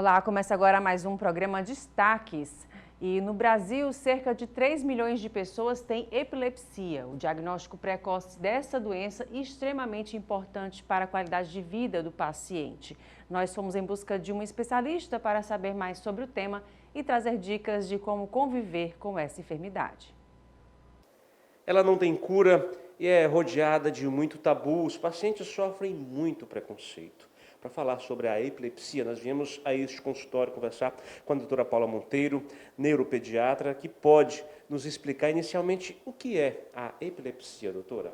Olá, começa agora mais um programa Destaques. E no Brasil, cerca de 3 milhões de pessoas têm epilepsia. O diagnóstico precoce dessa doença é extremamente importante para a qualidade de vida do paciente. Nós fomos em busca de um especialista para saber mais sobre o tema e trazer dicas de como conviver com essa enfermidade. Ela não tem cura e é rodeada de muito tabu. Os pacientes sofrem muito preconceito. Para falar sobre a epilepsia, nós viemos a este consultório conversar com a doutora Paula Monteiro, neuropediatra, que pode nos explicar inicialmente o que é a epilepsia, doutora.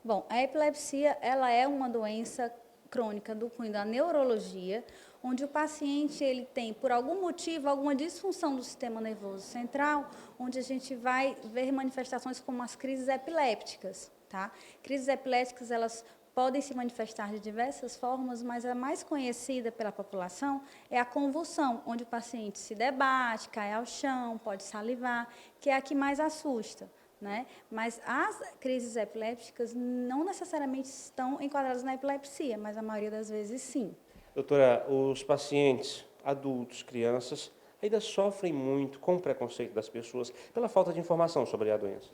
Bom, a epilepsia ela é uma doença crônica do cunho da neurologia, onde o paciente ele tem, por algum motivo, alguma disfunção do sistema nervoso central, onde a gente vai ver manifestações como as crises epilépticas, tá? Crises epilépticas, elas podem se manifestar de diversas formas, mas a mais conhecida pela população é a convulsão, onde o paciente se debate, cai ao chão, pode salivar, que é a que mais assusta, né? Mas as crises epilépticas não necessariamente estão enquadradas na epilepsia, mas a maioria das vezes sim. Doutora, os pacientes, adultos, crianças, ainda sofrem muito com o preconceito das pessoas pela falta de informação sobre a doença.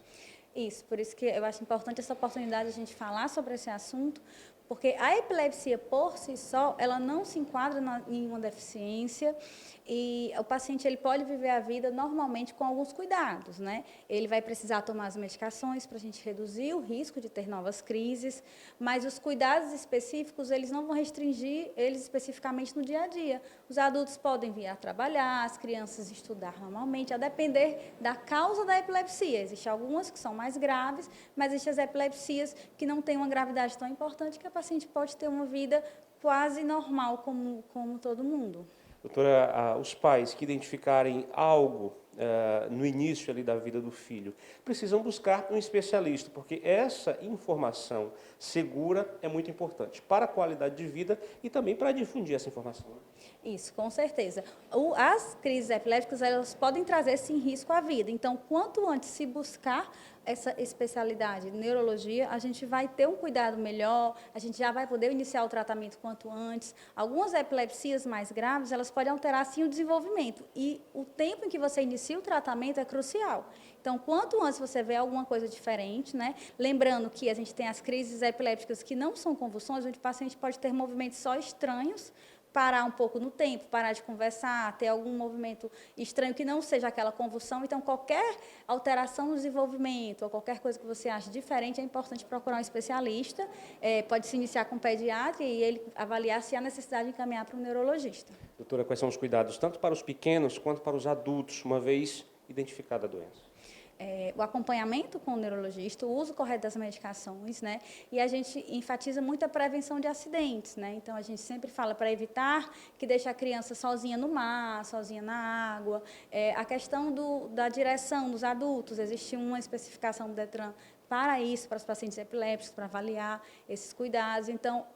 Isso, por isso que eu acho importante essa oportunidade de a gente falar sobre esse assunto, porque a epilepsia por si só, ela não se enquadra em uma deficiência e o paciente ele pode viver a vida normalmente com alguns cuidados, né? Ele vai precisar tomar as medicações para a gente reduzir o risco de ter novas crises, mas os cuidados específicos, eles não vão restringir eles especificamente no dia a dia. Os adultos podem vir a trabalhar, as crianças estudar normalmente, a depender da causa da epilepsia. Existem algumas que são mais graves, mas existem as epilepsias que não têm uma gravidade tão importante que a paciente pode ter uma vida quase normal como todo mundo. Doutora, os pais que identificarem algo no início ali da vida do filho precisam buscar um especialista, porque essa informação segura é muito importante para a qualidade de vida e também para difundir essa informação. Isso, com certeza. As crises epilépticas, elas podem trazer, sim, risco à vida. Então, quanto antes se buscar essa especialidade de neurologia, a gente vai ter um cuidado melhor, a gente já vai poder iniciar o tratamento quanto antes. Algumas epilepsias mais graves, elas podem alterar, sim, o desenvolvimento. E o tempo em que você inicia o tratamento é crucial. Então, quanto antes você vê alguma coisa diferente, né? Lembrando que a gente tem as crises epilépticas que não são convulsões, onde o paciente pode ter movimentos só estranhos, parar um pouco no tempo, parar de conversar, ter algum movimento estranho que não seja aquela convulsão. Então, qualquer alteração no desenvolvimento ou qualquer coisa que você ache diferente, é importante procurar um especialista. Pode se iniciar com um pediatra e ele avaliar se há necessidade de encaminhar para um neurologista. Doutora, quais são os cuidados tanto para os pequenos quanto para os adultos, uma vez identificada a doença? O acompanhamento com o neurologista, o uso correto das medicações, né? E a gente enfatiza muito a prevenção de acidentes, né? Então, a gente sempre fala para evitar que deixe a criança sozinha no mar, sozinha na água. A questão da direção dos adultos, existe uma especificação do Detran para isso, para os pacientes epilépticos, para avaliar esses cuidados. Então,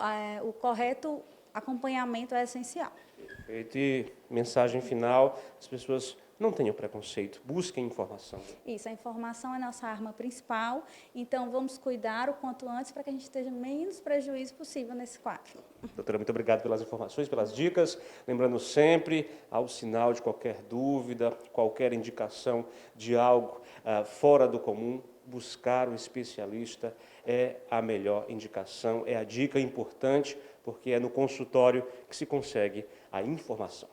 o correto acompanhamento é essencial. Perfeito. E mensagem final, as pessoas não tenham preconceito, busquem informação. Isso, a informação é a nossa arma principal, então vamos cuidar o quanto antes para que a gente esteja menos prejuízo possível nesse quadro. Doutora, muito obrigado pelas informações, pelas dicas. Lembrando sempre, ao sinal de qualquer dúvida, qualquer indicação de algo fora do comum, buscar um especialista é a melhor indicação, é a dica importante, porque é no consultório que se consegue a informação.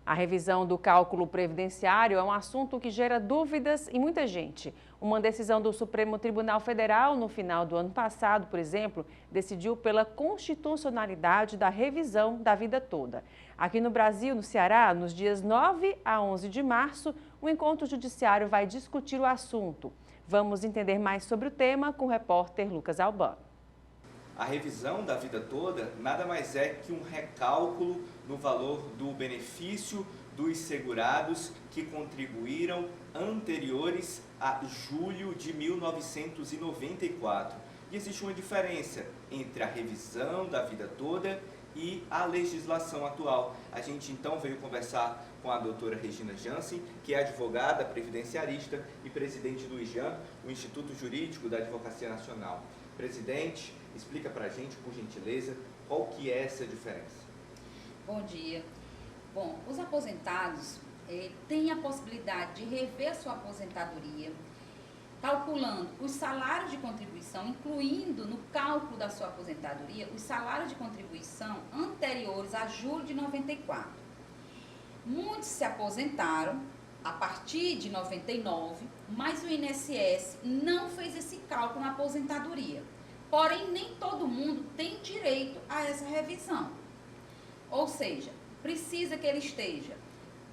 A revisão do cálculo previdenciário é um assunto que gera dúvidas em muita gente. Uma decisão do Supremo Tribunal Federal no final do ano passado, por exemplo, decidiu pela constitucionalidade da revisão da vida toda. Aqui no Brasil, no Ceará, nos dias 9 a 11 de março, o encontro judiciário vai discutir o assunto. Vamos entender mais sobre o tema com o repórter Lucas Albano. A revisão da vida toda nada mais é que um recálculo no valor do benefício dos segurados que contribuíram anteriores a julho de 1994. E existe uma diferença entre a revisão da vida toda e a legislação atual. A gente então veio conversar com a doutora Regina Jansen, que é advogada previdenciarista e presidente do IJAN, o Instituto Jurídico da Advocacia Nacional. Presidente, explica para a gente, por gentileza, qual que é essa diferença. Bom dia. Bom, os aposentados têm a possibilidade de rever a sua aposentadoria, calculando os salários de contribuição, incluindo no cálculo da sua aposentadoria os salários de contribuição anteriores a julho de 94. Muitos se aposentaram a partir de 99, mas o INSS não fez esse cálculo na aposentadoria. Porém, nem todo mundo tem direito a essa revisão. Ou seja, precisa que ele esteja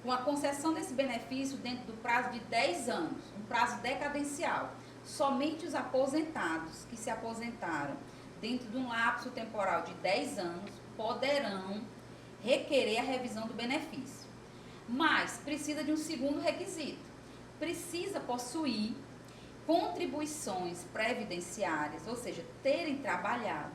com a concessão desse benefício dentro do prazo de 10 anos, um prazo decadencial. Somente os aposentados que se aposentaram dentro de um lapso temporal de 10 anos poderão requerer a revisão do benefício. Mas precisa de um segundo requisito. Precisa possuir contribuições previdenciárias, ou seja, terem trabalhado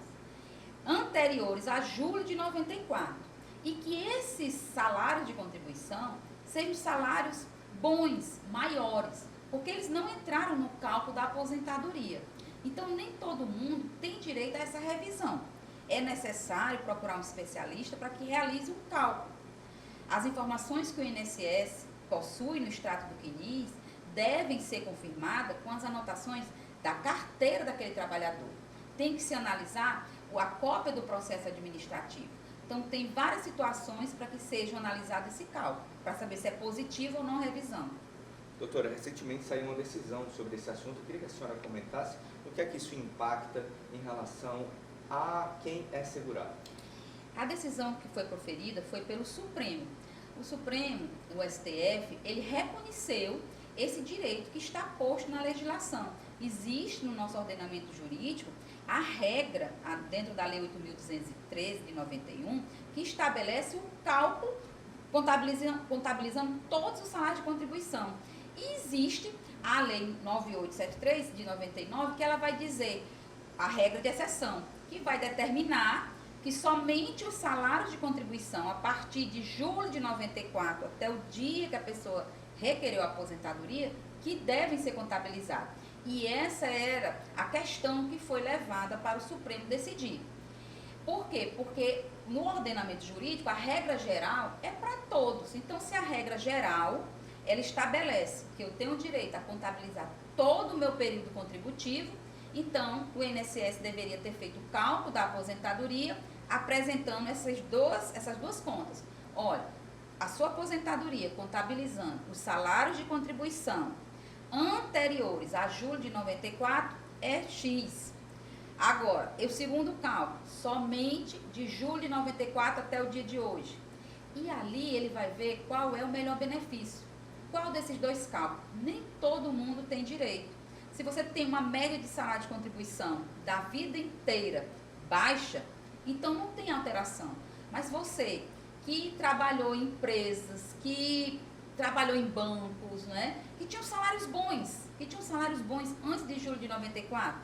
anteriores a julho de 94. E que esses salários de contribuição sejam salários bons, maiores, porque eles não entraram no cálculo da aposentadoria. Então, nem todo mundo tem direito a essa revisão. É necessário procurar um especialista para que realize um cálculo. As informações que o INSS possui no extrato do CNIS devem ser confirmadas com as anotações da carteira daquele trabalhador. Tem que se analisar a cópia do processo administrativo. Então, tem várias situações para que seja analisado esse cálculo, para saber se é positivo ou não a revisão. Doutora, recentemente saiu uma decisão sobre esse assunto. Eu queria que a senhora comentasse o que é que isso impacta em relação a quem é segurado. A decisão que foi proferida foi pelo Supremo. O Supremo, o STF, ele reconheceu esse direito que está posto na legislação. Existe no nosso ordenamento jurídico a regra, dentro da Lei 8.213 de 91, que estabelece o cálculo contabilizando todos os salários de contribuição. E existe a Lei 9873 de 99, que ela vai dizer a regra de exceção, que vai determinar que somente os salários de contribuição a partir de julho de 94 até o dia que a pessoa requereu a aposentadoria, que devem ser contabilizados. E essa era a questão que foi levada para o Supremo decidir. Por quê? Porque no ordenamento jurídico a regra geral é para todos. Então, se a regra geral, ela estabelece que eu tenho direito a contabilizar todo o meu período contributivo, então o INSS deveria ter feito o cálculo da aposentadoria, apresentando essas duas contas. Olha, a sua aposentadoria contabilizando os salários de contribuição anteriores a julho de 94 é X. Agora, o segundo cálculo, somente de julho de 94 até o dia de hoje. E ali ele vai ver qual é o melhor benefício. Qual desses dois cálculos? Nem todo mundo tem direito. Se você tem uma média de salário de contribuição da vida inteira baixa, então não tem alteração. Mas você que trabalhou em empresas, que trabalhou em bancos, né, que tinham salários bons antes de julho de 94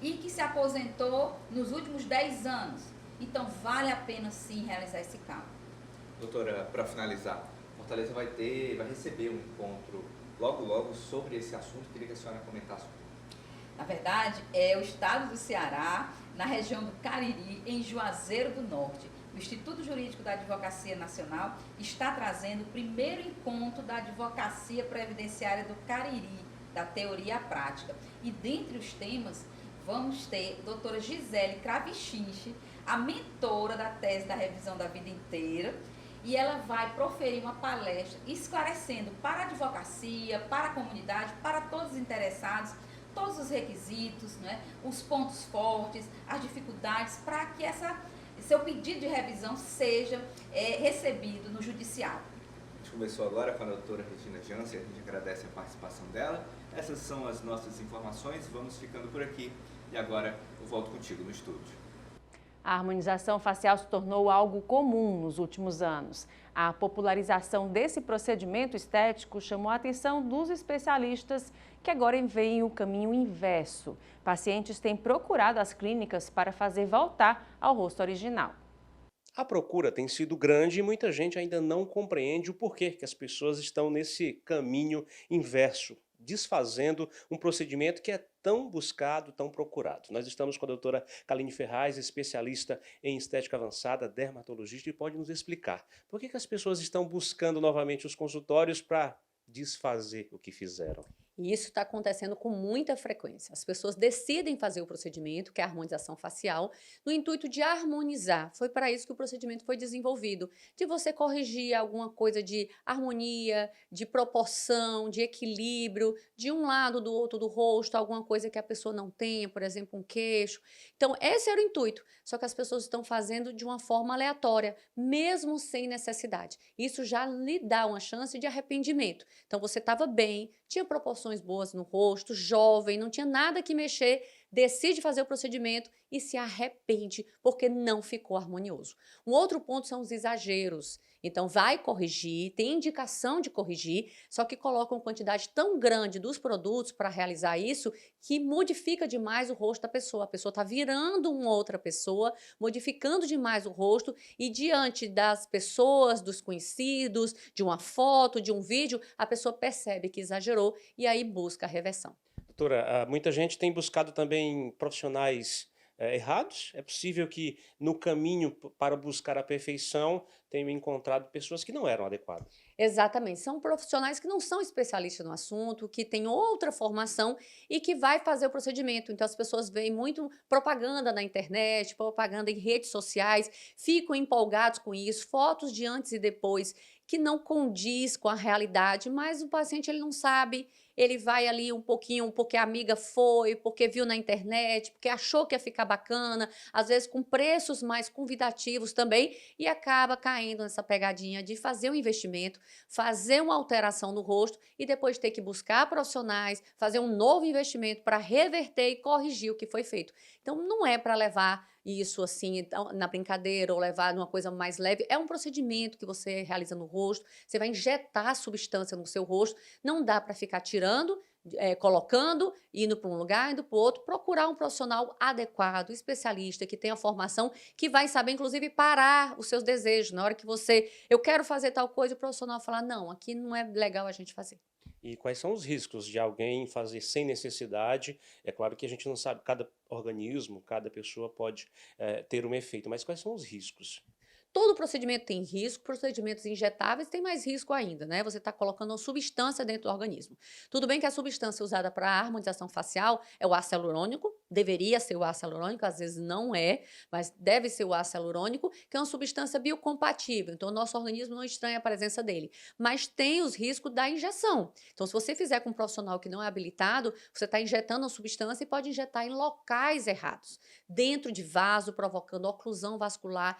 e que se aposentou nos últimos 10 anos. Então, vale a pena sim realizar esse cálculo. Doutora, para finalizar, Fortaleza vai receber um encontro logo sobre esse assunto. Queria que a senhora comentasse. Na verdade, é o estado do Ceará, na região do Cariri, em Juazeiro do Norte. O Instituto Jurídico da Advocacia Nacional está trazendo o primeiro encontro da Advocacia Previdenciária do Cariri, da teoria à prática. E dentre os temas, vamos ter a doutora Gisele Cravichinche, a mentora da tese da revisão da vida inteira, e ela vai proferir uma palestra esclarecendo para a advocacia, para a comunidade, para todos os interessados, todos os requisitos, né, os pontos fortes, as dificuldades, para que seu pedido de revisão seja recebido no judiciário. A gente começou agora com a doutora Regina Jansen, a gente agradece a participação dela. Essas são as nossas informações, vamos ficando por aqui. E agora eu volto contigo no estúdio. A harmonização facial se tornou algo comum nos últimos anos. A popularização desse procedimento estético chamou a atenção dos especialistas que agora veem o caminho inverso. Pacientes têm procurado as clínicas para fazer voltar ao rosto original. A procura tem sido grande e muita gente ainda não compreende o porquê que as pessoas estão nesse caminho inverso desfazendo um procedimento que é tão buscado, tão procurado. Nós estamos com a doutora Kaline Ferraz, especialista em estética avançada, dermatologista, e pode nos explicar por que as pessoas estão buscando novamente os consultórios para desfazer o que fizeram. E isso está acontecendo com muita frequência. As pessoas decidem fazer o procedimento, que é a harmonização facial, no intuito de harmonizar. Foi para isso que o procedimento foi desenvolvido, de você corrigir alguma coisa de harmonia, de proporção, de equilíbrio, de um lado do outro do rosto, alguma coisa que a pessoa não tenha, por exemplo, um queixo. Então, esse era o intuito, só que as pessoas estão fazendo de uma forma aleatória, mesmo sem necessidade. Isso já lhe dá uma chance de arrependimento. Então, você estava bem, tinha proporções boas no rosto, jovem, não tinha nada que mexer, decide fazer o procedimento e se arrepende porque não ficou harmonioso. Um outro ponto são os exageros. Então, vai corrigir, tem indicação de corrigir, só que colocam quantidade tão grande dos produtos para realizar isso que modifica demais o rosto da pessoa. A pessoa está virando uma outra pessoa, modificando demais o rosto e diante das pessoas, dos conhecidos, de uma foto, de um vídeo, a pessoa percebe que exagerou e aí busca a reversão. Doutora, muita gente tem buscado também profissionais errados. É possível que no caminho para buscar a perfeição tenham encontrado pessoas que não eram adequadas. Exatamente, são profissionais que não são especialistas no assunto, que têm outra formação e que vai fazer o procedimento. Então as pessoas veem muito propaganda na internet, propaganda em redes sociais, ficam empolgados com isso, fotos de antes e depois que não condiz com a realidade, mas o paciente ele não sabe, ele vai ali um pouquinho porque a amiga foi, porque viu na internet, porque achou que ia ficar bacana, às vezes com preços mais convidativos também, e acaba caindo nessa pegadinha de fazer um investimento, fazer uma alteração no rosto e depois ter que buscar profissionais, fazer um novo investimento para reverter e corrigir o que foi feito. Então não é para levar isso assim na brincadeira ou levar numa coisa mais leve, é um procedimento que você realiza no rosto, você vai injetar substância no seu rosto, não dá para ficar tirando, colocando, indo para um lugar, indo para o outro, procurar um profissional adequado, especialista, que tenha formação, que vai saber, inclusive, parar os seus desejos. Na hora que eu quero fazer tal coisa, o profissional falar, não, aqui não é legal a gente fazer. E quais são os riscos de alguém fazer sem necessidade? É claro que a gente não sabe, cada organismo, cada pessoa pode ter um efeito, mas quais são os riscos? Todo procedimento tem risco, procedimentos injetáveis tem mais risco ainda, né? Você está colocando uma substância dentro do organismo. Tudo bem que a substância usada para a harmonização facial é o ácido hialurônico, deveria ser o ácido hialurônico, às vezes não é, mas deve ser o ácido hialurônico, que é uma substância biocompatível, então o nosso organismo não estranha a presença dele. Mas tem os riscos da injeção. Então, se você fizer com um profissional que não é habilitado, você está injetando a substância e pode injetar em locais errados, dentro de vaso, provocando oclusão vascular,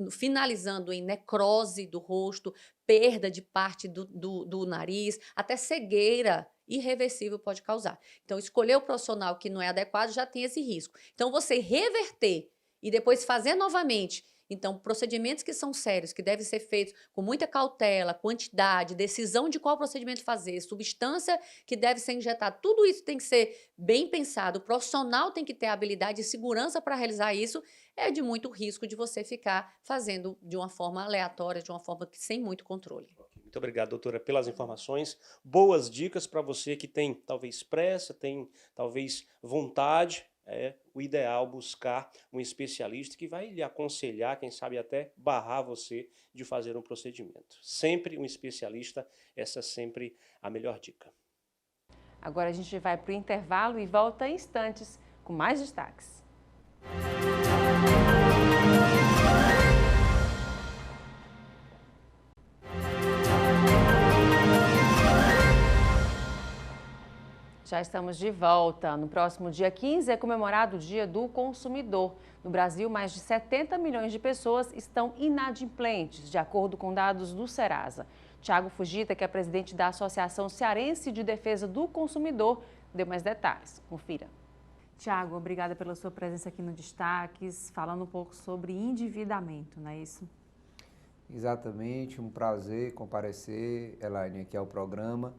finalizando em necrose do rosto, perda de parte do nariz, até cegueira irreversível pode causar. Então, escolher o profissional que não é adequado já tem esse risco. Então, você reverter e depois fazer novamente. Então, procedimentos que são sérios, que devem ser feitos com muita cautela, quantidade, decisão de qual procedimento fazer, substância que deve ser injetada, tudo isso tem que ser bem pensado. O profissional tem que ter habilidade e segurança para realizar isso. É de muito risco de você ficar fazendo de uma forma aleatória, de uma forma sem muito controle. Muito obrigado, doutora, pelas informações. Boas dicas para você que tem talvez pressa, tem talvez vontade. É o ideal buscar um especialista que vai lhe aconselhar, quem sabe até barrar você de fazer um procedimento. Sempre um especialista, essa é sempre a melhor dica. Agora a gente vai para o intervalo e volta em instantes com mais destaques. Já estamos de volta. No próximo dia 15 é comemorado o Dia do Consumidor. No Brasil, mais de 70 milhões de pessoas estão inadimplentes, de acordo com dados do Serasa. Tiago Fujita, que é presidente da Associação Cearense de Defesa do Consumidor, deu mais detalhes. Confira. Tiago, obrigada pela sua presença aqui no Destaques, falando um pouco sobre endividamento, não é isso? Exatamente, um prazer comparecer, Elaine, aqui ao programa.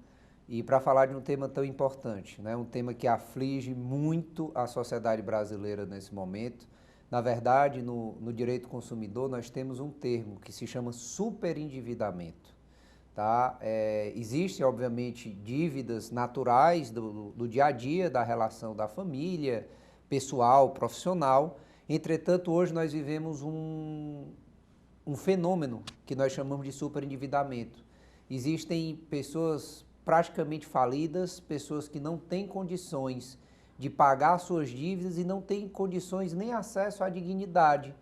E para falar de um tema tão importante, né? Um tema que aflige muito a sociedade brasileira nesse momento. Na verdade, no direito consumidor, nós temos um termo que se chama superendividamento. Tá? Existem, obviamente, dívidas naturais do dia a dia, da relação da família, pessoal, profissional. Entretanto, hoje nós vivemos um fenômeno que nós chamamos de superendividamento. Existem pessoas praticamente falidas, pessoas que não têm condições de pagar suas dívidas e não têm condições nem acesso à dignidade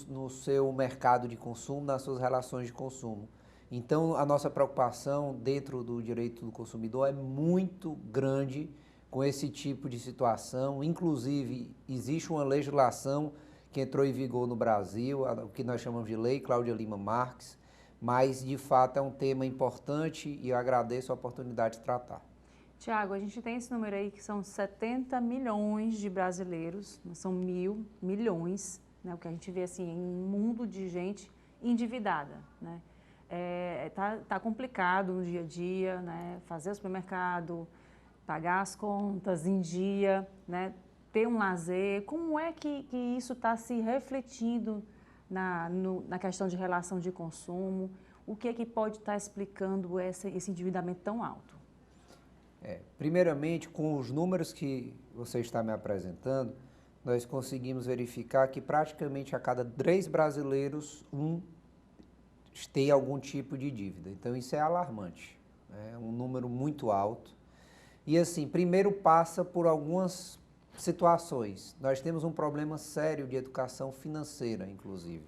no seu mercado de consumo, nas suas relações de consumo. Então, a nossa preocupação dentro do direito do consumidor é muito grande com esse tipo de situação. Inclusive, existe uma legislação que entrou em vigor no Brasil, o que nós chamamos de Lei Cláudia Lima Marques, mas, de fato, é um tema importante e eu agradeço a oportunidade de tratar. Tiago, a gente tem esse número aí que são 70 milhões de brasileiros, não são milhões, né? O que a gente vê assim, em um mundo de gente endividada, né? Tá complicado no dia a dia, né? Fazer o supermercado, pagar as contas em dia, né? Ter um lazer. Como é que isso está se refletindo na questão de relação de consumo? O que é que pode estar explicando esse endividamento tão alto? Primeiramente, com os números que você está me apresentando, nós conseguimos verificar que praticamente a cada 3 brasileiros, tem algum tipo de dívida. Então, isso é alarmante, é um número muito alto. E assim, primeiro passa por algumas situações. Nós temos um problema sério de educação financeira, inclusive.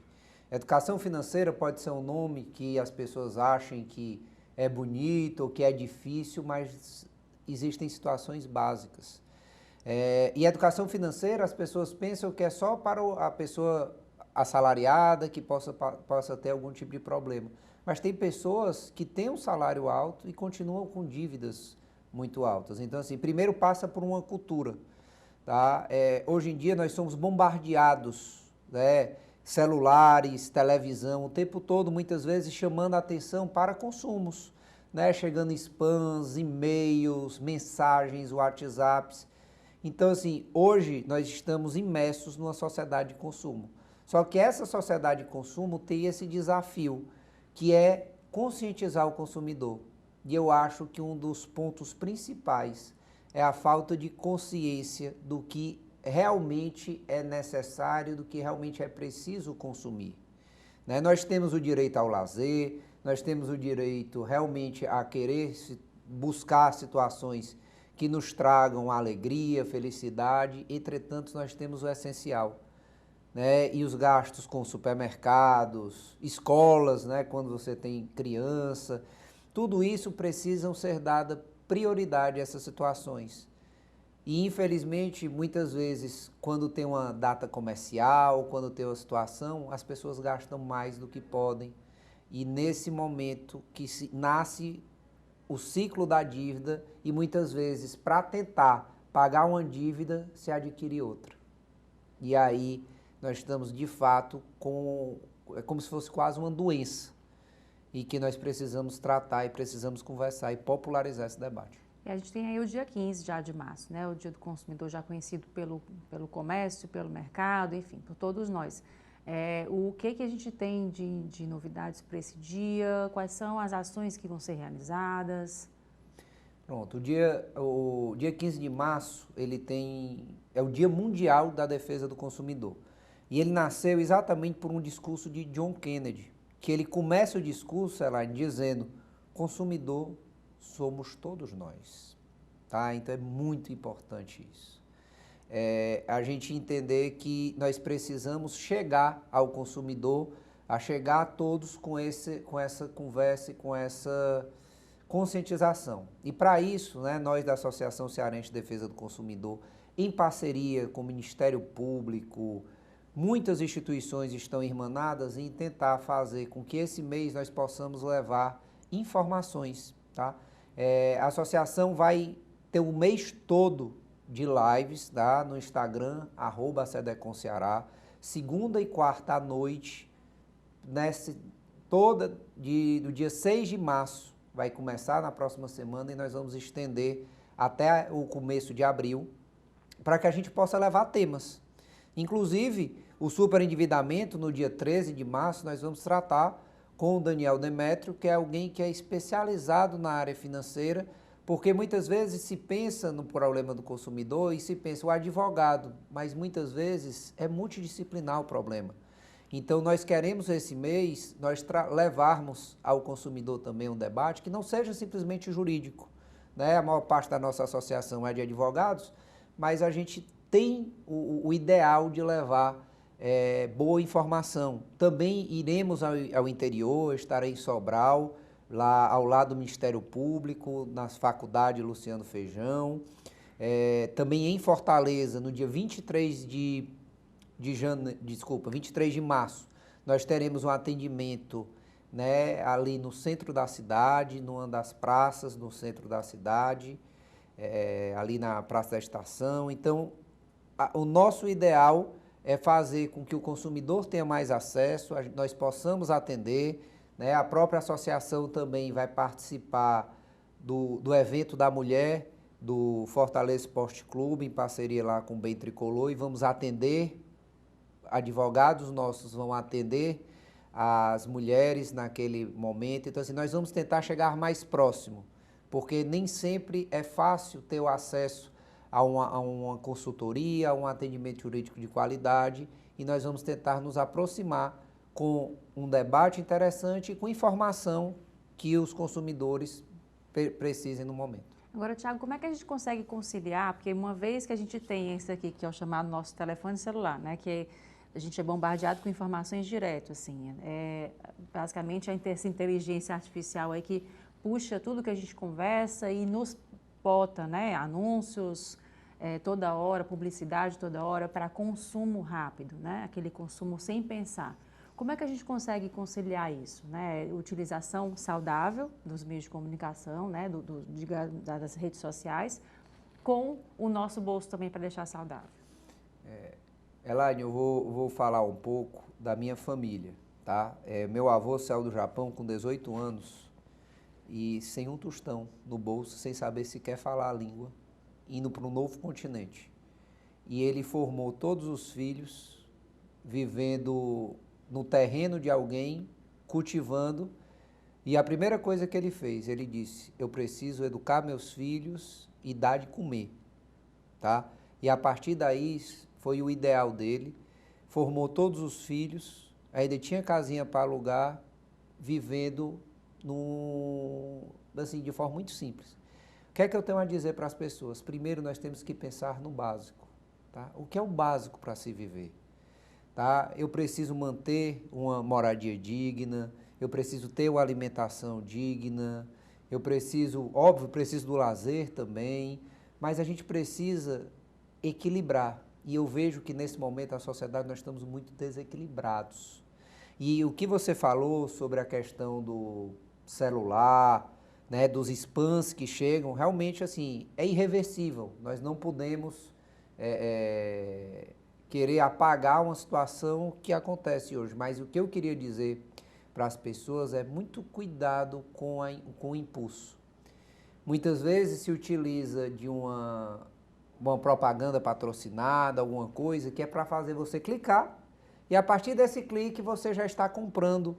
Educação financeira pode ser um nome que as pessoas achem que é bonito ou que é difícil, mas existem situações básicas. E a educação financeira, as pessoas pensam que é só para a pessoa assalariada que possa ter algum tipo de problema. Mas tem pessoas que têm um salário alto e continuam com dívidas muito altas. Então, assim, primeiro passa por uma cultura. Tá? Hoje em dia nós somos bombardeados, né? Celulares, televisão, o tempo todo, muitas vezes, chamando a atenção para consumos, né? Chegando spams, e-mails, mensagens, WhatsApps. Então, assim, hoje nós estamos imersos numa sociedade de consumo. Só que essa sociedade de consumo tem esse desafio, que é conscientizar o consumidor. E eu acho que um dos pontos principais é a falta de consciência do que realmente é necessário, do que realmente é preciso consumir. Né? Nós temos o direito ao lazer, nós temos o direito realmente a querer buscar situações que nos tragam alegria, felicidade, entretanto nós temos o essencial. Né? E os gastos com supermercados, escolas, né? Quando você tem criança, tudo isso precisam ser dada prioridade a essas situações. E, infelizmente, muitas vezes, quando tem uma data comercial, quando tem uma situação, as pessoas gastam mais do que podem. E nesse momento que nasce o ciclo da dívida e, muitas vezes, para tentar pagar uma dívida, se adquire outra. E aí nós estamos, de fato, é como se fosse quase uma doença e que nós precisamos tratar e precisamos conversar e popularizar esse debate. E a gente tem aí o dia 15 já de março, né? O Dia do Consumidor, já conhecido pelo comércio, pelo mercado, enfim, por todos nós. O que a gente tem de novidades para esse dia? Quais são as ações que vão ser realizadas? Pronto, o dia 15 de março é o Dia Mundial da Defesa do Consumidor. E ele nasceu exatamente por um discurso de John Kennedy, que ele começa o discurso, Elaine, dizendo: consumidor somos todos nós. Tá? Então é muito importante isso. A gente entender que nós precisamos chegar ao consumidor, a chegar a todos com essa conversa e com essa conscientização. E para isso, né, nós da Associação Cearense de Defesa do Consumidor, em parceria com o Ministério Público, muitas instituições estão irmanadas em tentar fazer com que esse mês nós possamos levar informações. Tá? A associação vai ter o mês todo de lives, tá? No Instagram, @SEDECONCEARÁ, segunda e quarta à noite, do dia 6 de março, vai começar na próxima semana e nós vamos estender até o começo de abril, para que a gente possa levar temas. Inclusive, o superendividamento, no dia 13 de março, nós vamos tratar com o Daniel Demétrio, que é alguém que é especializado na área financeira, porque muitas vezes se pensa no problema do consumidor e se pensa o advogado, mas muitas vezes é multidisciplinar o problema. Então, nós queremos esse mês, nós levarmos ao consumidor também um debate que não seja simplesmente jurídico, né? A maior parte da nossa associação é de advogados, mas a gente tem o ideal de levar boa informação. Também iremos ao interior, estarei em Sobral, lá ao lado do Ministério Público, nas faculdades Luciano Feijão. Também em Fortaleza, no dia 23 23 de março, nós teremos um atendimento, né, ali no centro da cidade, numa das praças no centro da cidade, ali na Praça da Estação. Então, o nosso ideal é fazer com que o consumidor tenha mais acesso, nós possamos atender, né? A própria associação também vai participar do evento da mulher, do Fortaleza Esporte Clube, em parceria lá com o Bem Tricolor, e vamos atender, advogados nossos vão atender as mulheres naquele momento. Então, assim, nós vamos tentar chegar mais próximo, porque nem sempre é fácil ter o acesso a uma consultoria, a um atendimento jurídico de qualidade, e nós vamos tentar nos aproximar com um debate interessante e com informação que os consumidores precisem no momento. Agora, Thiago, como é que a gente consegue conciliar? Porque uma vez que a gente tem esse aqui, que é o chamado nosso telefone celular, né, que a gente é bombardeado com informações direto, assim, basicamente essa inteligência artificial aí que puxa tudo que a gente conversa e nos bota, né, anúncios toda hora, publicidade toda hora para consumo rápido, né, aquele consumo sem pensar. Como é que a gente consegue conciliar isso, né, utilização saudável dos meios de comunicação, né, das redes sociais, com o nosso bolso também para deixar saudável? Elaine, eu vou falar um pouco da minha família, tá? Meu avô saiu do Japão com 18 anos e sem um tostão no bolso, sem saber sequer falar a língua, indo para um novo continente. E ele formou todos os filhos vivendo no terreno de alguém, cultivando. E a primeira coisa que ele fez, ele disse: eu preciso educar meus filhos e dar de comer, tá? E a partir daí foi o ideal dele, formou todos os filhos, ainda tinha casinha para alugar, vivendo assim, de forma muito simples. O que é que eu tenho a dizer para as pessoas? Primeiro, nós temos que pensar no básico, tá? O que é o básico para se viver? Tá? Eu preciso manter uma moradia digna, eu preciso ter uma alimentação digna, eu preciso, óbvio, preciso do lazer também, mas a gente precisa equilibrar. E eu vejo que nesse momento a sociedade nós estamos muito desequilibrados. E o que você falou sobre a questão do celular, né, dos spams que chegam, realmente assim, é irreversível. Nós não podemos querer apagar uma situação que acontece hoje. Mas o que eu queria dizer para as pessoas é muito cuidado com o impulso. Muitas vezes se utiliza de uma propaganda patrocinada, alguma coisa que é para fazer você clicar, e a partir desse clique você já está comprando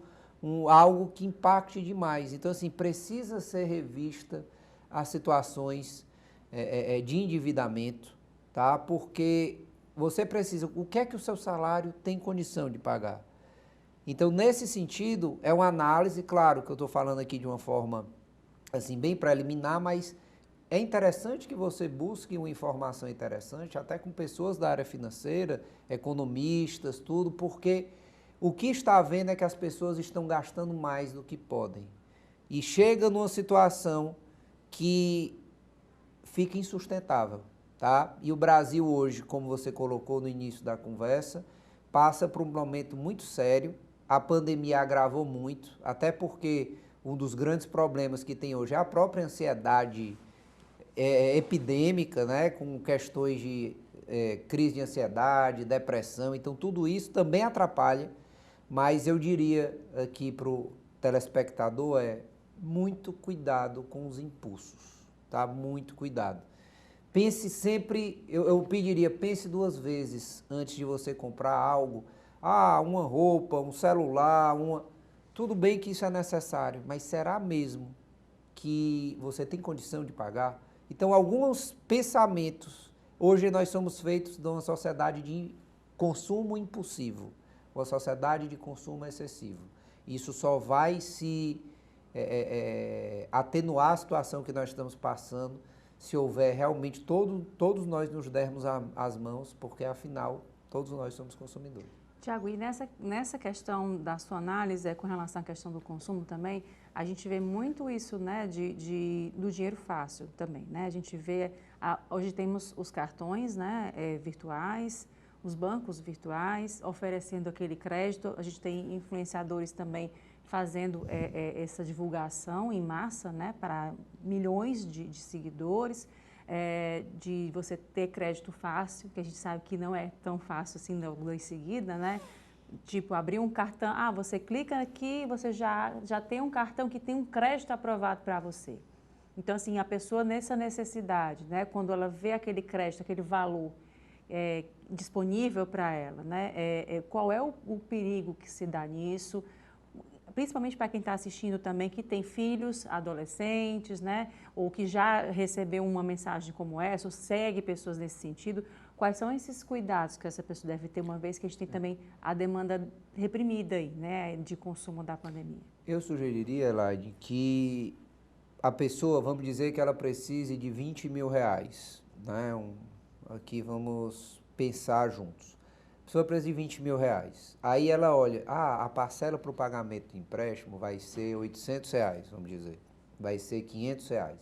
algo que impacte demais. Então, assim, precisa ser revista as situações de endividamento, tá? Porque você precisa, o que é que o seu salário tem condição de pagar? Então, nesse sentido, é uma análise, claro que eu estou falando aqui de uma forma assim, bem preliminar, mas é interessante que você busque uma informação interessante, até com pessoas da área financeira, economistas, tudo, porque o que está havendo é que as pessoas estão gastando mais do que podem. E chega numa situação que fica insustentável, tá? E o Brasil hoje, como você colocou no início da conversa, passa por um momento muito sério. A pandemia agravou muito, até porque um dos grandes problemas que tem hoje é a própria ansiedade epidêmica, né, com questões de crise de ansiedade, depressão. Então, tudo isso também atrapalha, mas eu diria aqui para o telespectador muito cuidado com os impulsos, tá? Muito cuidado. Pense sempre, eu pediria, pense 2 vezes antes de você comprar algo. Uma roupa, um celular, tudo bem que isso é necessário, mas será mesmo que você tem condição de pagar? Então, alguns pensamentos. Hoje nós somos feitos de uma sociedade de consumo impulsivo, uma sociedade de consumo excessivo. Isso só vai se atenuar a situação que nós estamos passando se houver realmente todos nós nos dermos as mãos, porque afinal todos nós somos consumidores. Tiago, e nessa questão da sua análise, com relação à questão do consumo também, a gente vê muito isso, né, do dinheiro fácil também, né? A gente vê, hoje temos os cartões, né, virtuais, os bancos virtuais oferecendo aquele crédito, a gente tem influenciadores também fazendo essa divulgação em massa, né, para milhões de seguidores, de você ter crédito fácil, que a gente sabe que não é tão fácil assim logo em seguida, né? Tipo, abrir um cartão, você clica aqui, você já tem um cartão que tem um crédito aprovado para você. Então, assim, a pessoa nessa necessidade, né, quando ela vê aquele crédito, aquele valor disponível para ela, né, qual é o perigo que se dá nisso? Principalmente para quem está assistindo também, que tem filhos, adolescentes, né? Ou que já recebeu uma mensagem como essa, ou segue pessoas nesse sentido. Quais são esses cuidados que essa pessoa deve ter, uma vez que a gente tem também a demanda reprimida aí, né, de consumo da pandemia? Eu sugeriria, Elaine, que a pessoa, vamos dizer que ela precise de 20 mil reais, né? Aqui vamos pensar juntos. A pessoa precisa de 20 mil reais. Aí ela olha, a parcela para o pagamento do empréstimo vai ser 800 reais, vamos dizer. Vai ser 500 reais.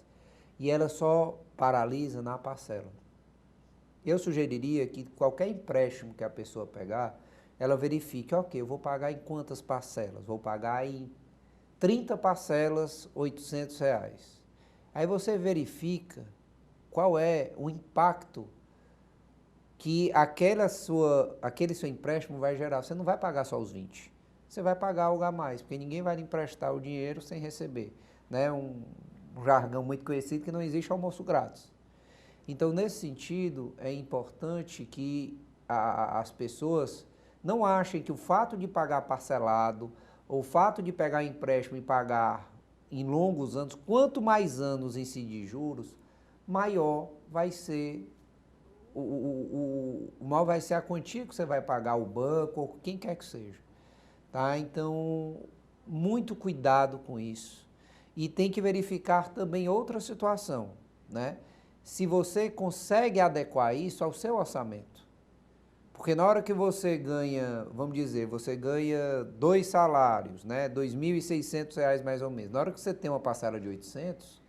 E ela só paralisa na parcela. Eu sugeriria que qualquer empréstimo que a pessoa pegar, ela verifique, ok, eu vou pagar em quantas parcelas? Vou pagar em 30 parcelas, 800 reais. Aí você verifica qual é o impacto que aquele seu empréstimo vai gerar. Você não vai pagar só os 20, você vai pagar algo a mais, porque ninguém vai lhe emprestar o dinheiro sem receber. Né? Um jargão muito conhecido que não existe almoço grátis. Então, nesse sentido, é importante que as pessoas não achem que o fato de pagar parcelado, ou o fato de pegar empréstimo e pagar em longos anos, quanto mais anos incidir juros, maior vai ser maior vai ser a quantia que você vai pagar ao banco ou quem quer que seja. Tá? Então, muito cuidado com isso. E tem que verificar também outra situação, né? Se você consegue adequar isso ao seu orçamento. Porque na hora que você ganha, vamos dizer, você ganha 2 salários, né? R$ 2.600 mais ou menos. Na hora que você tem uma parcela de 800,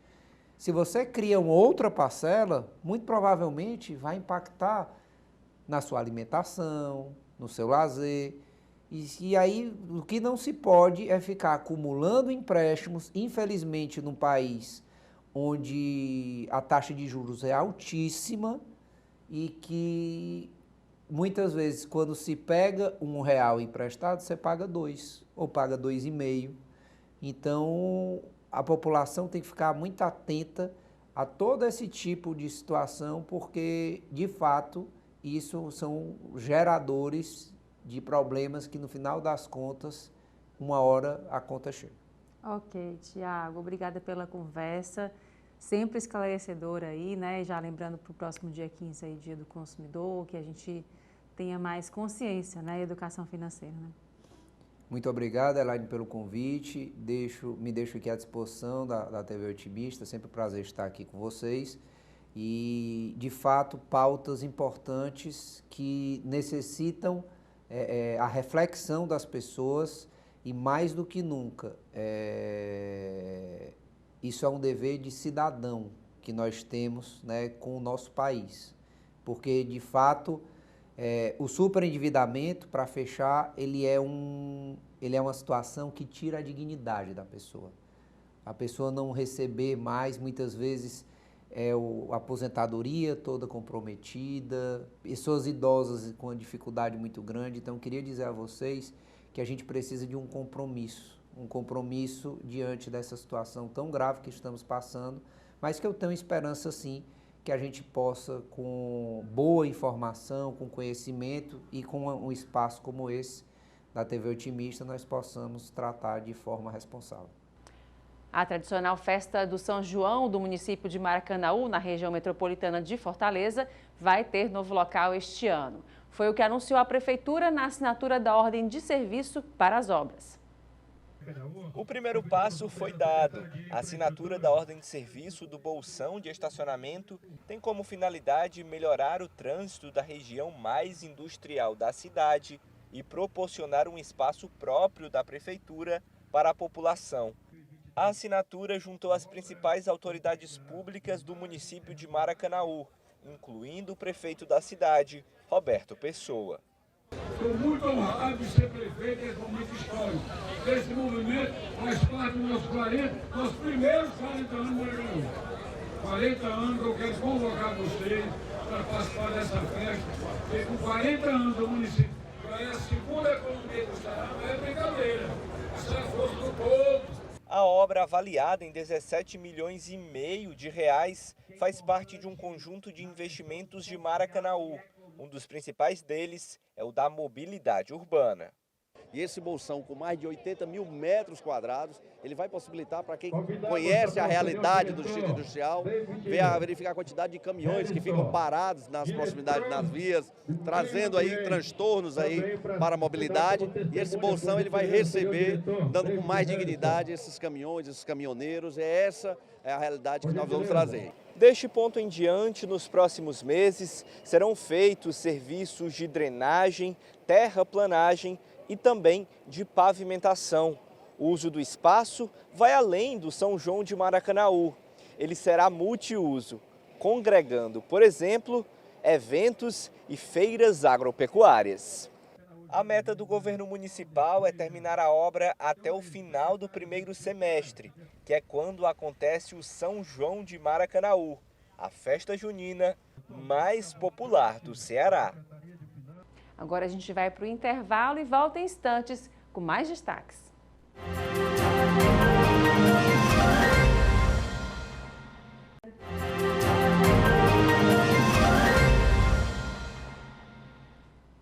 se você cria uma outra parcela, muito provavelmente vai impactar na sua alimentação, no seu lazer. E aí, o que não se pode é ficar acumulando empréstimos, infelizmente, num país onde a taxa de juros é altíssima e que muitas vezes, quando se pega R$ 1 emprestado, você paga 2 ou paga 2,5. Então, a população tem que ficar muito atenta a todo esse tipo de situação, porque, de fato, isso são geradores de problemas que, no final das contas, uma hora a conta chega. Ok, Tiago, obrigada pela conversa, sempre esclarecedora aí, né? Já lembrando para o próximo dia 15 aí, Dia do Consumidor, que a gente tenha mais consciência, né? Educação financeira, né? Muito obrigado, Elaine, pelo convite. Me deixo aqui à disposição da TV Otimista, sempre um prazer estar aqui com vocês. E, de fato, pautas importantes que necessitam a reflexão das pessoas e, mais do que nunca, isso é um dever de cidadão que nós temos, né, com o nosso país. Porque, de fato, o superendividamento, para fechar, ele é uma situação que tira a dignidade da pessoa. A pessoa não receber mais, muitas vezes, a aposentadoria toda comprometida, pessoas idosas com uma dificuldade muito grande. Então, eu queria dizer a vocês que a gente precisa de um compromisso diante dessa situação tão grave que estamos passando, mas que eu tenho esperança, sim, que a gente possa, com boa informação, com conhecimento e com um espaço como esse, da TV Otimista nós possamos tratar de forma responsável. A tradicional festa do São João do município de Maracanaú, na região metropolitana de Fortaleza, vai ter novo local este ano. Foi o que anunciou a Prefeitura na assinatura da ordem de serviço para as obras. O primeiro passo foi dado. A assinatura da ordem de serviço do bolsão de estacionamento tem como finalidade melhorar o trânsito da região mais industrial da cidade e proporcionar um espaço próprio da Prefeitura para a população. A assinatura juntou as principais autoridades públicas do município de Maracanaú, incluindo o prefeito da cidade, Roberto Pessoa. Estou muito honrado de ser prefeito nesse momento histórico. Esse movimento faz parte dos nossos primeiros 40 anos no Maracanaú. 40 anos eu quero convocar vocês para participar dessa festa, porque com 40 anos do município, já é a segunda economia do estado, não é brincadeira. Isso é a força do povo. A obra, avaliada em 17 milhões e meio de reais, faz parte de um conjunto de investimentos de Maracanaú. Um dos principais deles é o da mobilidade urbana. E esse bolsão, com mais de 80 mil metros quadrados, ele vai possibilitar para quem conhece a realidade do distrito industrial, verificar a quantidade de caminhões que ficam parados nas proximidades das vias, trazendo aí transtornos aí para a mobilidade. E esse bolsão ele vai receber, dando com mais dignidade esses caminhões, esses caminhoneiros. Essa é a realidade que nós vamos trazer. Deste ponto em diante, nos próximos meses, serão feitos serviços de drenagem, terraplanagem e também de pavimentação. O uso do espaço vai além do São João de Maracanaú. Ele será multiuso, congregando, por exemplo, eventos e feiras agropecuárias. A meta do governo municipal é terminar a obra até o final do primeiro semestre, que é quando acontece o São João de Maracanaú, a festa junina mais popular do Ceará. Agora a gente vai para o intervalo e volta em instantes com mais destaques.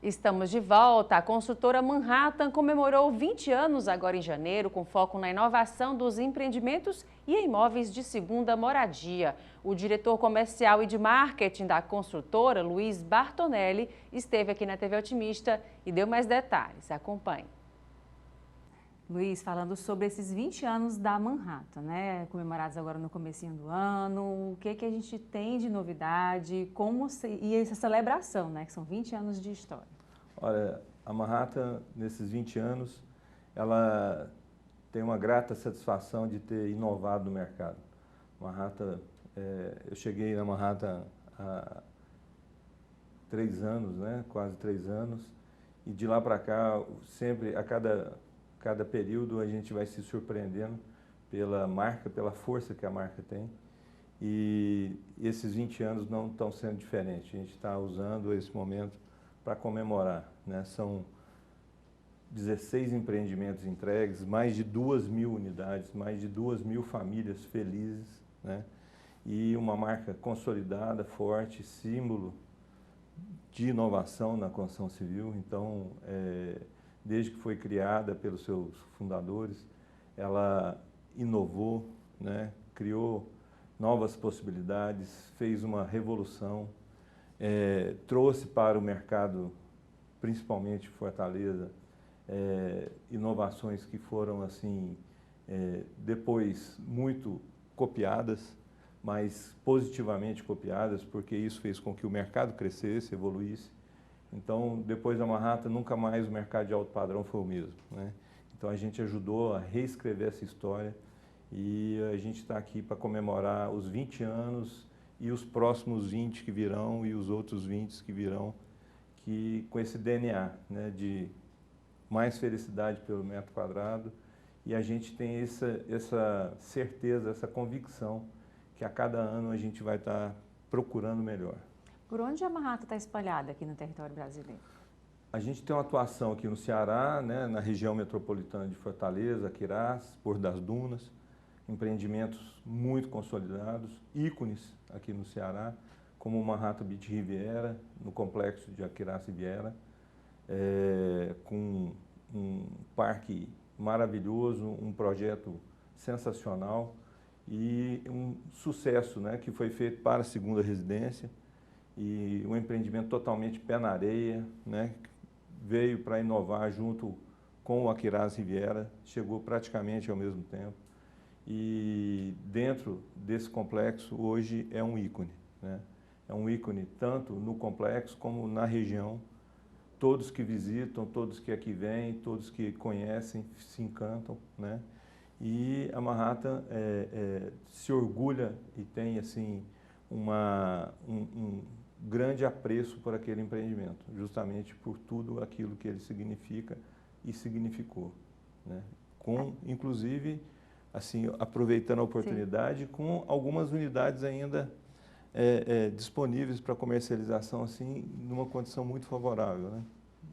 Estamos de volta. A construtora Manhattan comemorou 20 anos agora em janeiro, com foco na inovação dos empreendimentos e imóveis de segunda moradia. O diretor comercial e de marketing da construtora, Luiz Bartonelli, esteve aqui na TV Otimista e deu mais detalhes. Acompanhe. Luiz, falando sobre esses 20 anos da Manhattan, né? Comemorados agora no comecinho do ano, o que a gente tem de novidade, e essa celebração, né? Que são 20 anos de história. Olha, a Manhattan, nesses 20 anos, ela tem uma grata satisfação de ter inovado no mercado. Manhattan, eu cheguei na Manhattan há 3 anos, né? Quase 3 anos, e de lá para cá, sempre, a cada período, a gente vai se surpreendendo pela marca, pela força que a marca tem. E esses 20 anos não estão sendo diferentes. A gente está usando esse momento para comemorar, né? São 16 empreendimentos entregues, mais de 2.000 unidades, mais de 2.000 famílias felizes, né? E uma marca consolidada, forte, símbolo de inovação na construção civil. Então, desde que foi criada pelos seus fundadores, ela inovou, né? Criou novas possibilidades, fez uma revolução, trouxe para o mercado, principalmente Fortaleza, inovações que foram assim, depois muito copiadas, mas positivamente copiadas, porque isso fez com que o mercado crescesse, evoluísse. Então, depois da Manhattan, nunca mais o mercado de alto padrão foi o mesmo, né? Então, a gente ajudou a reescrever essa história e a gente está aqui para comemorar os 20 anos e os próximos 20 que virão e os outros 20 que virão, que com esse DNA, né, de mais felicidade pelo metro quadrado, e a gente tem essa certeza, essa convicção que a cada ano a gente vai estar procurando melhor. Por onde a Manhattan está espalhada aqui no território brasileiro? A gente tem uma atuação aqui no Ceará, né, na região metropolitana de Fortaleza, Aquirás, Porto das Dunas, empreendimentos muito consolidados, ícones aqui no Ceará, como o Manhattan Beach Riviera, no complexo de Aquirás Riviera, com parque maravilhoso, um projeto sensacional e um sucesso, né, que foi feito para a segunda residência e um empreendimento totalmente pé na areia, né, veio para inovar junto com o Aquiraz Riviera, chegou praticamente ao mesmo tempo e dentro desse complexo hoje é um ícone, né, é um ícone tanto no complexo como na região. Todos que visitam, todos que aqui vêm, todos que conhecem, se encantam, né? E a Manhattan se orgulha e tem assim um grande apreço por aquele empreendimento, justamente por tudo aquilo que ele significa e significou, né? Com, inclusive, assim, aproveitando a oportunidade, sim, com algumas unidades ainda disponíveis para comercialização, assim, numa condição muito favorável, né?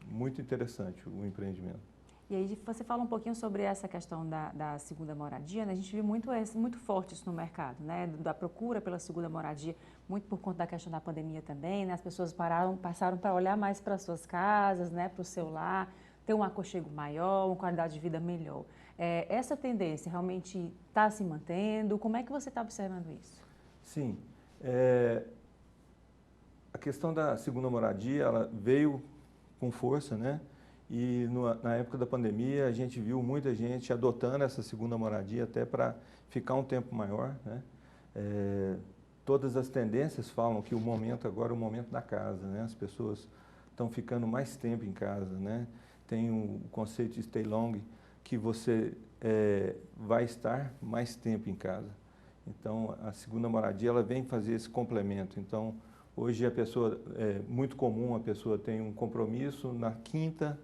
Muito interessante o empreendimento. E aí você fala um pouquinho sobre essa questão da segunda moradia, né? A gente viu muito forte isso no mercado, né? Da procura pela segunda moradia, muito por conta da questão da pandemia também, né? As pessoas passaram para olhar mais para as suas casas, né? Para o seu lar, ter um aconchego maior, uma qualidade de vida melhor. Essa tendência realmente está se mantendo? Como é que você está observando isso? Sim. A questão da segunda moradia, ela veio com força, né? E na época da pandemia a gente viu muita gente adotando essa segunda moradia até para ficar um tempo maior, né? Todas as tendências falam que o momento agora é o momento da casa, né? As pessoas estão ficando mais tempo em casa, né? Tem o conceito de stay long, que você vai estar mais tempo em casa. Então, a segunda moradia, ela vem fazer esse complemento. Então, hoje a pessoa, é muito comum, a pessoa tem um compromisso na quinta,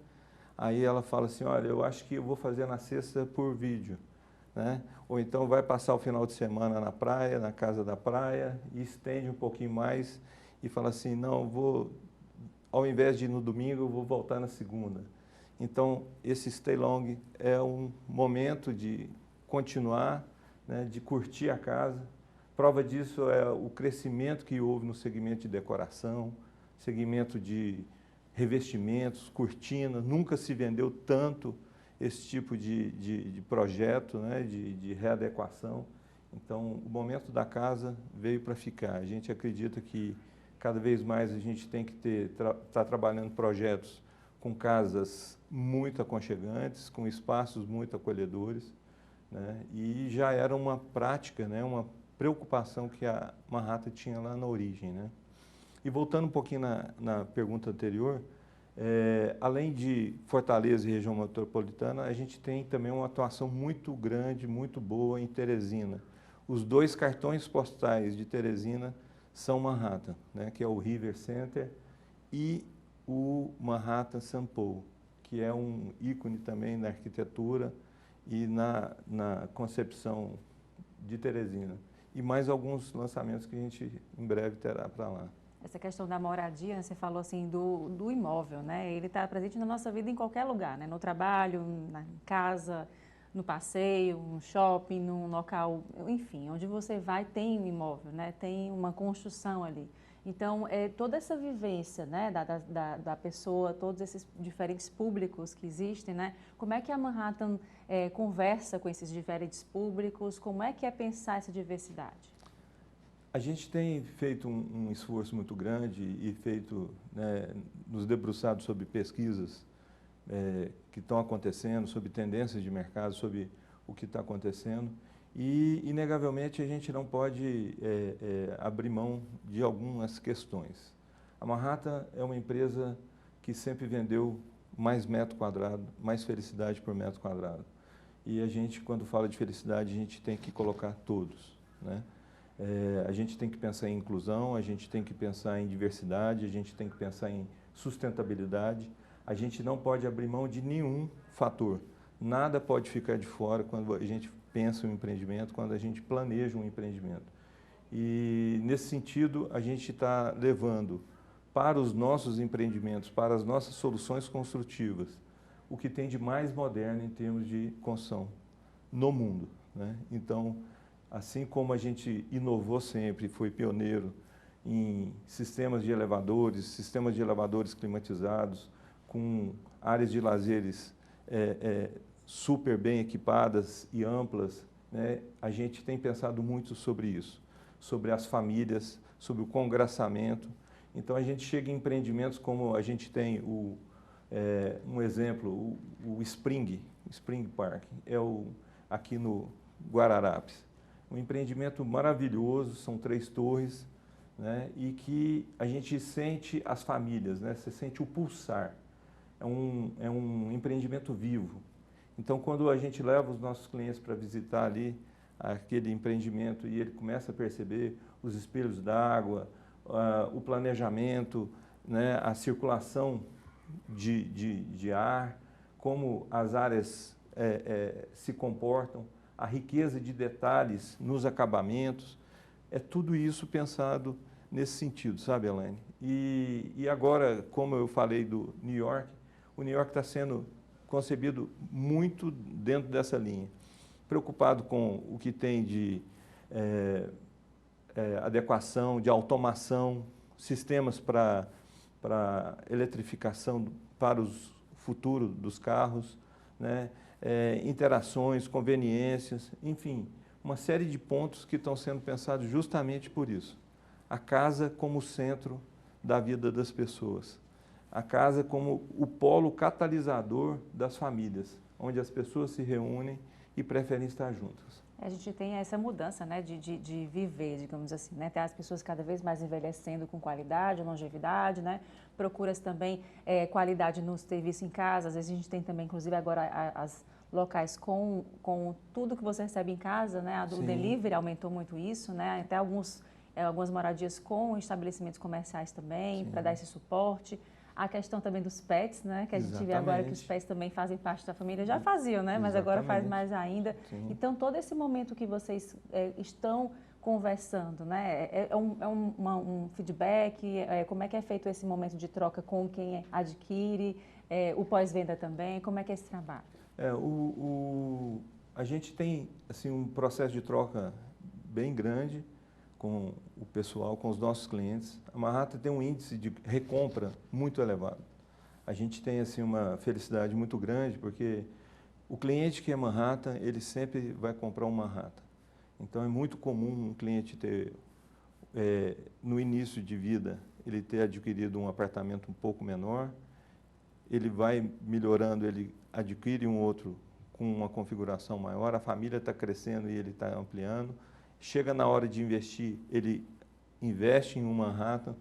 aí ela fala assim, olha, eu acho que eu vou fazer na sexta por vídeo, né? Ou então vai passar o final de semana na praia, na casa da praia, e estende um pouquinho mais e fala assim, não, vou, ao invés de ir no domingo, eu vou voltar na segunda. Então, esse stay long é um momento de continuar, né, de curtir a casa. Prova disso é o crescimento que houve no segmento de decoração, segmento de revestimentos, cortinas. Nunca se vendeu tanto esse tipo de projeto, né, de readequação. Então, o momento da casa veio para ficar. A gente acredita que cada vez mais a gente tem que estar trabalhando projetos com casas muito aconchegantes, com espaços muito acolhedores, né? E já era uma prática, né? Uma preocupação que a Manhattan tinha lá na origem, né? E voltando um pouquinho na pergunta anterior, além de Fortaleza e região metropolitana, a gente tem também uma atuação muito grande, muito boa em Teresina. Os 2 cartões postais de Teresina são Manhattan, né? Que é o River Center e o Manhattan St. Paul, que é um ícone também na arquitetura e na concepção de Teresina. E mais alguns lançamentos que a gente em breve terá para lá. Essa questão da moradia, né, você falou assim do imóvel, né? Ele está presente na nossa vida em qualquer lugar, né? No trabalho, na casa, no passeio, no shopping, num local, enfim, onde você vai tem um imóvel, né? Tem uma construção ali. Então, toda essa vivência, né, da pessoa, todos esses diferentes públicos que existem, né, como é que a Manhattan conversa com esses diferentes públicos, como é que é pensar essa diversidade? A gente tem feito um esforço muito grande e feito, né, nos debruçado sobre pesquisas que estão acontecendo, sobre tendências de mercado, sobre o que está acontecendo. E, inegavelmente, a gente não pode abrir mão de algumas questões. A Manhattan é uma empresa que sempre vendeu mais metro quadrado, mais felicidade por metro quadrado. E a gente, quando fala de felicidade, a gente tem que colocar todos, né? A gente tem que pensar em inclusão, a gente tem que pensar em diversidade, a gente tem que pensar em sustentabilidade. A gente não pode abrir mão de nenhum fator. Nada pode ficar de fora quando a gente pensa um empreendimento, quando a gente planeja um empreendimento. E, nesse sentido, a gente está levando para os nossos empreendimentos, para as nossas soluções construtivas, o que tem de mais moderno em termos de construção no mundo, né? Então, assim como a gente inovou sempre, foi pioneiro em sistemas de elevadores climatizados, com áreas de lazeres super bem equipadas e amplas, né? A gente tem pensado muito sobre isso, sobre as famílias, sobre o congraçamento. Então, a gente chega em empreendimentos como a gente tem um exemplo, o Spring Park, aqui no Guararapes. Um empreendimento maravilhoso, são 3 torres, né? E que a gente sente as famílias, né? Você sente o pulsar. É um empreendimento vivo. Então, quando a gente leva os nossos clientes para visitar ali aquele empreendimento e ele começa a perceber os espelhos d'água, o planejamento, né, a circulação de ar, como as áreas se comportam, a riqueza de detalhes nos acabamentos, é tudo isso pensado nesse sentido, sabe, Elaine? E agora, como eu falei do New York, o New York está sendo concebido muito dentro dessa linha, preocupado com o que tem de adequação, de automação, sistemas para eletrificação para o futuro dos carros, né? Interações, conveniências, enfim, uma série de pontos que estão sendo pensados justamente por isso. A casa como centro da vida das pessoas. A casa como o polo catalisador das famílias, onde as pessoas se reúnem e preferem estar juntas. A gente tem essa mudança, né, de viver, digamos assim, né? Tem as pessoas cada vez mais envelhecendo com qualidade, longevidade, né? Procura-se também qualidade no serviço em casa. Às vezes a gente tem também, inclusive agora, as locais com tudo que você recebe em casa, né? O delivery aumentou muito isso, né? Até algumas moradias com estabelecimentos comerciais também, para dar esse suporte. A questão também dos pets, né? Que a gente vê agora que os pets também fazem parte da família. Já faziam, né? Mas agora faz mais ainda. Sim. Então, todo esse momento que vocês estão conversando, né? É um feedback? Como é que é feito esse momento de troca com quem adquire? O pós-venda também? Como é que é esse trabalho? A gente tem assim, um processo de troca bem grande com o pessoal, com os nossos clientes. A Manhattan tem um índice de recompra muito elevado. A gente tem assim, uma felicidade muito grande, porque o cliente que é Manhattan, ele sempre vai comprar um Manhattan. Então, é muito comum um cliente ter, no início de vida, ele ter adquirido um apartamento um pouco menor, ele vai melhorando, ele adquire um outro com uma configuração maior, a família está crescendo e ele está ampliando. Chega na hora de investir, ele investe em um Manhattan.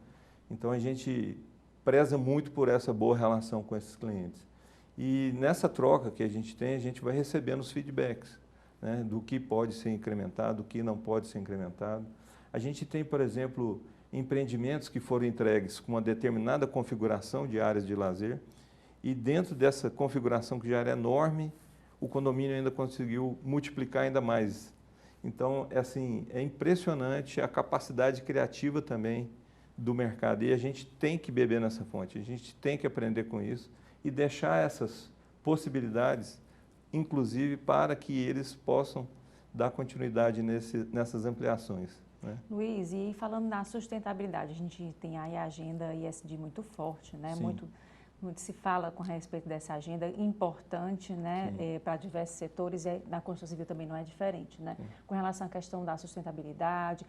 Então, a gente preza muito por essa boa relação com esses clientes. E nessa troca que a gente tem, a gente vai recebendo os feedbacks, né, do que pode ser incrementado, do que não pode ser incrementado. A gente tem, por exemplo, empreendimentos que foram entregues com uma determinada configuração de áreas de lazer e dentro dessa configuração que já era enorme, o condomínio ainda conseguiu multiplicar ainda mais. Então, assim, é impressionante a capacidade criativa também do mercado. E a gente tem que beber nessa fonte, a gente tem que aprender com isso e deixar essas possibilidades, inclusive, para que eles possam dar continuidade nessas ampliações, né? Luiz, e falando na sustentabilidade, a gente tem aí a agenda ESG muito forte, né? Muito se fala com respeito dessa agenda importante, né, para diversos setores, e na construção civil também não é diferente, né? Com relação à questão da sustentabilidade,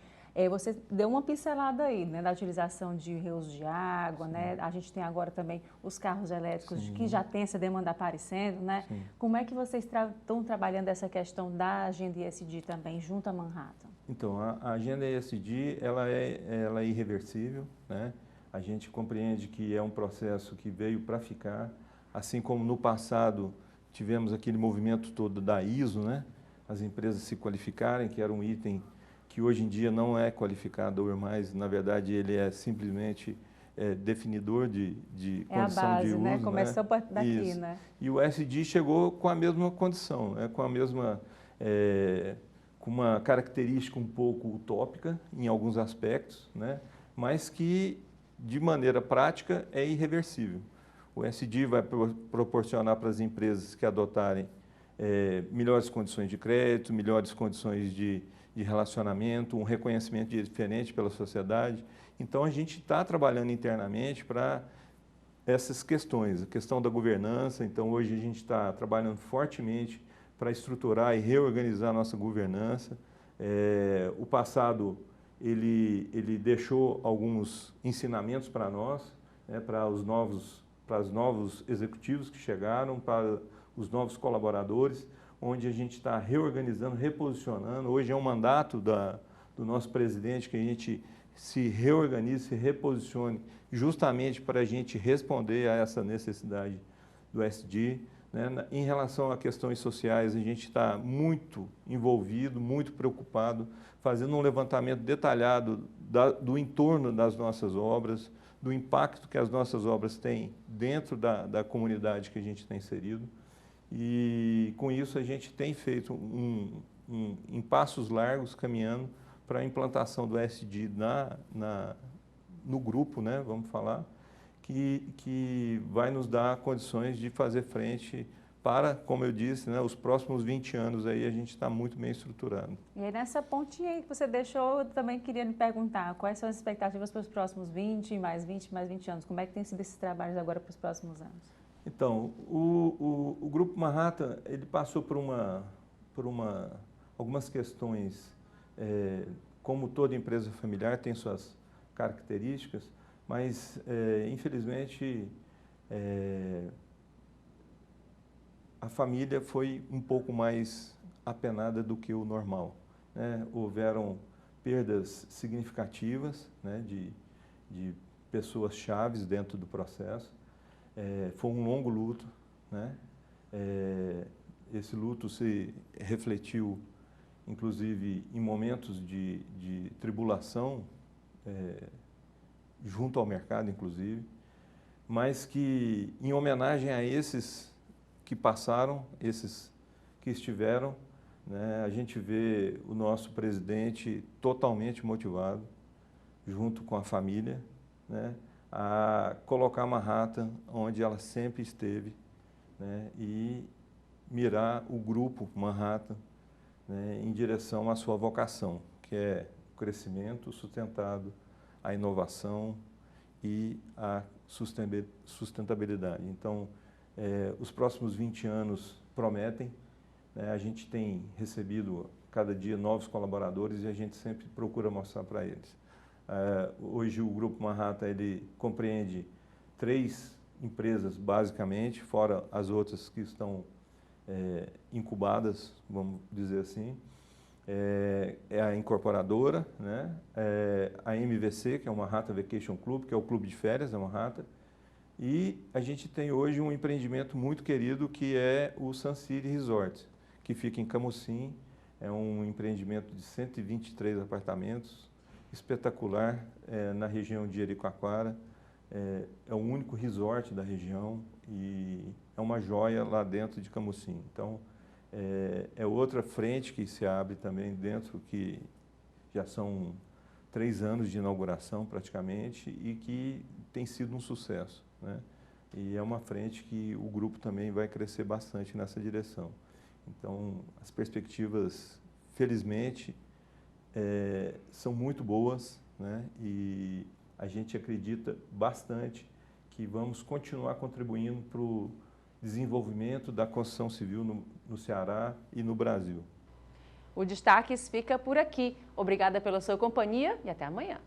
você deu uma pincelada aí, né, da utilização de reuso de água, né? A gente tem agora também os carros elétricos, que já tem essa demanda aparecendo, né? Como é que vocês estão trabalhando essa questão da agenda ESG também junto à Manhattan? Então, a agenda ESG, ela é irreversível, né? A gente compreende que é um processo que veio para ficar, assim como no passado tivemos aquele movimento todo da ISO, né? As empresas se qualificarem, que era um item que hoje em dia não é qualificador mais, na verdade ele é simplesmente definidor de condição base, de uso. Né? Começou daqui, Isso. Né? E o ESG chegou com a mesma condição, né? Com a mesma, com uma característica um pouco utópica em alguns aspectos, né? Mas que de maneira prática, é irreversível. O ESG vai proporcionar para as empresas que adotarem melhores condições de crédito, melhores condições de relacionamento, um reconhecimento diferente pela sociedade. Então, a gente está trabalhando internamente para essas questões, a questão da governança. Então, hoje a gente está trabalhando fortemente para estruturar e reorganizar a nossa governança. O passado, ele deixou alguns ensinamentos para nós, né, para os novos executivos que chegaram, para os novos colaboradores, onde a gente está reorganizando, reposicionando. Hoje é um mandato do nosso presidente que a gente se reorganize, se reposicione, justamente para a gente responder a essa necessidade do ESG. Né? Em relação a questões sociais, a gente está muito envolvido, muito preocupado, fazendo um levantamento detalhado do entorno das nossas obras, do impacto que as nossas obras têm dentro da comunidade que a gente tem inserido. E com isso a gente tem feito em passos largos, caminhando para a implantação do ESG no grupo, né, vamos falar, que vai nos dar condições de fazer frente para, como eu disse, né, os próximos 20 anos aí a gente está muito bem estruturado. E aí nessa pontinha aí que você deixou, eu também queria lhe perguntar, quais são as expectativas para os próximos 20, mais 20, mais 20 anos? Como é que tem sido esses trabalhos agora para os próximos anos? Então, o Grupo Manhattan, ele passou por algumas questões, como toda empresa familiar tem suas características, mas, infelizmente, a família foi um pouco mais apenada do que o normal, né? Houveram perdas significativas, né, de pessoas chaves dentro do processo. Foi um longo luto, né? Esse luto se refletiu, inclusive, em momentos de tribulação, junto ao mercado, inclusive, mas que, em homenagem a esses que passaram, esses que estiveram, né, a gente vê o nosso presidente totalmente motivado, junto com a família, né, a colocar a Manhattan onde ela sempre esteve, né, e mirar o grupo Manhattan, né, em direção à sua vocação, que é o crescimento sustentado, a inovação e a sustentabilidade. Então, os próximos 20 anos prometem, né, a gente tem recebido cada dia novos colaboradores e a gente sempre procura mostrar para eles. Hoje o Grupo Manhattan, ele compreende 3 empresas basicamente, fora as outras que estão incubadas, vamos dizer assim. É a incorporadora, né? A MVC, que é o Manhattan Vacation Club, que é o clube de férias da Manhattan. E a gente tem hoje um empreendimento muito querido que é o Sun City Resort, que fica em Camusim. É um empreendimento de 123 apartamentos, espetacular, na região de Jericoacoara. É o único resort da região e é uma joia lá dentro de Camusim. Então, é outra frente que se abre também dentro, que já são 3 anos de inauguração praticamente e que tem sido um sucesso, né? E é uma frente que o grupo também vai crescer bastante nessa direção. Então, as perspectivas, felizmente, são muito boas, né? E a gente acredita bastante que vamos continuar contribuindo para o desenvolvimento da construção civil no Ceará e no Brasil. O Destaques fica por aqui. Obrigada pela sua companhia e até amanhã.